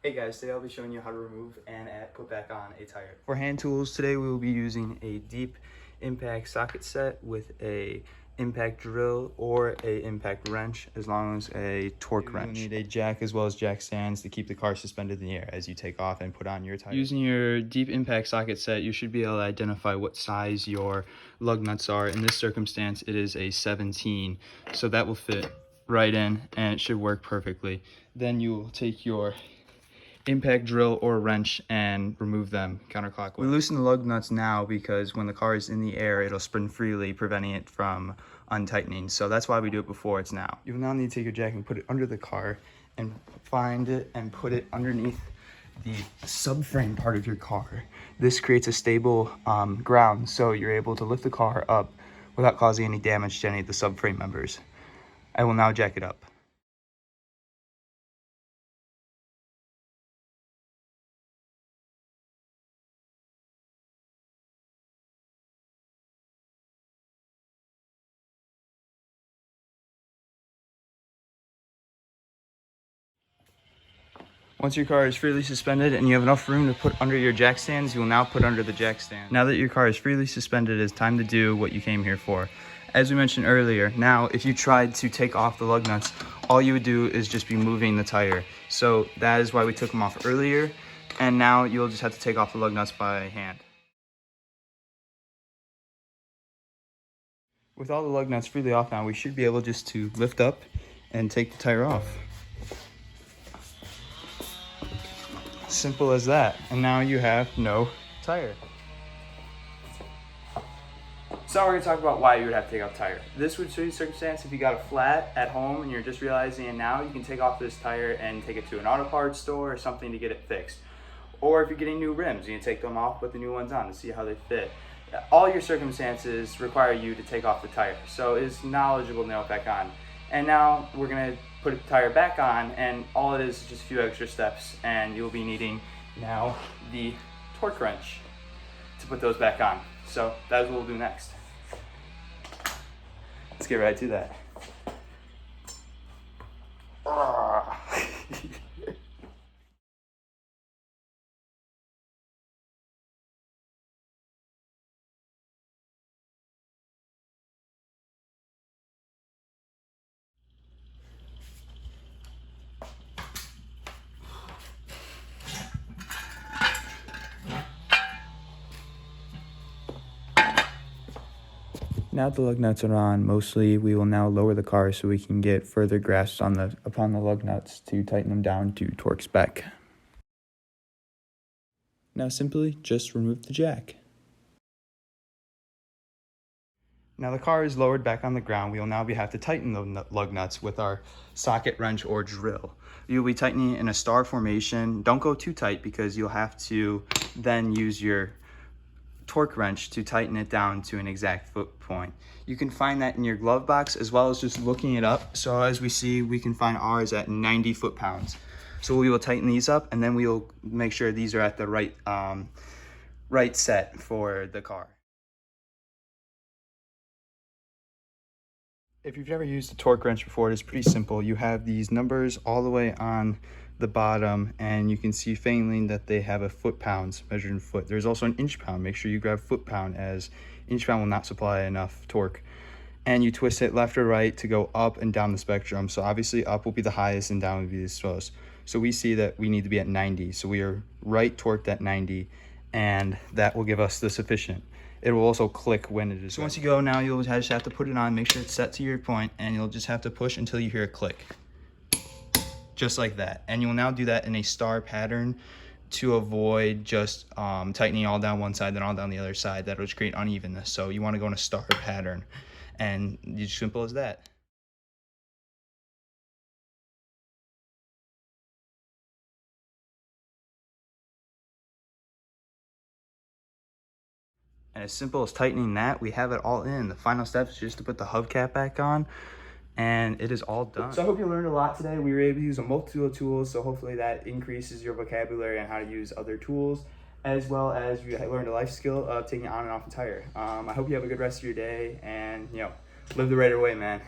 Hey guys, today I'll be showing you how to remove and put back on a tire. For hand tools, today we will be using a deep impact socket set with a impact drill or a impact wrench, as long as a torque wrench. You'll need a jack as well as jack stands to keep the car suspended in the air as you take off and put on your tire. Using your deep impact socket set, you should be able to identify what size your lug nuts are. In this circumstance, it is a 17, so that will fit right in and it should work perfectly. Then you will take your impact drill or wrench and remove them counterclockwise. We loosen the lug nuts now because when the car is in the air, it'll spin freely, preventing it from untightening. So that's why we do it before it's now. You will now need to take your jack and put it under the car and find it and put it underneath the subframe part of your car. This creates a stable ground, so you're able to lift the car up without causing any damage to any of the subframe members. I will now jack it up. Once your car is freely suspended and you have enough room to put under your jack stands, you will now put under the jack stand. Now that your car is freely suspended, it is time to do what you came here for. As we mentioned earlier, now if you tried to take off the lug nuts, all you would do is just be moving the tire. So that is why we took them off earlier, and now you'll just have to take off the lug nuts by hand. With all the lug nuts freely off now, we should be able just to lift up and take the tire off. Simple as that. And now you have no tire. So we're going to talk about why you would have to take off the tire. This would show you circumstance if you got a flat at home and you're just realizing it now, you can take off this tire and take it to an auto parts store or something to get it fixed. Or if you're getting new rims, you can take them off, put the new ones on to see how they fit. All your circumstances require you to take off the tire, so it's knowledgeable to nail it back on. And now we're going to put the tire back on, and all it is just a few extra steps, and you'll be needing now the torque wrench to put those back on. So that is what we'll do next. Let's get right to that. Now the lug nuts are on, mostly we will now lower the car so we can get further grasps upon the lug nuts to tighten them down to torque spec. Now simply just remove the jack. Now the car is lowered back on the ground. We will now have to tighten the lug nuts with our socket wrench or drill. You'll be tightening in a star formation. Don't go too tight because you'll have to then use your torque wrench to tighten it down to an exact foot point. You can find that in your glove box as well as just looking it up. So as we see, we can find ours at 90 foot-pounds. So we will tighten these up and then we'll make sure these are at the right set for the car. If you've never used a torque wrench before, it is pretty simple. You have these numbers all the way on the bottom, and you can see faintly that they have a foot-pounds measured in foot. There's also an inch-pound. Make sure you grab foot-pound, as inch-pound will not supply enough torque. And you twist it left or right to go up and down the spectrum. So obviously up will be the highest and down will be the slowest. So we see that we need to be at 90. So we are right torqued at 90, and that will give us the sufficient. It will also click when it is. So once you go, now you'll just have to put it on, make sure it's set to your point, and you'll just have to push until you hear a click. Just like that. And you will now do that in a star pattern to avoid just tightening all down one side then all down the other side. That will just create unevenness. So you want to go in a star pattern, and it's simple as that. And as simple as tightening that, we have it all in. The final step is just to put the hubcap back on, and it is all done. So I hope you learned a lot today. We were able to use a multitude of tools, so hopefully that increases your vocabulary on how to use other tools, as well as you learned a life skill of taking it on and off the tire. I hope you have a good rest of your day, and live the Raider way, man.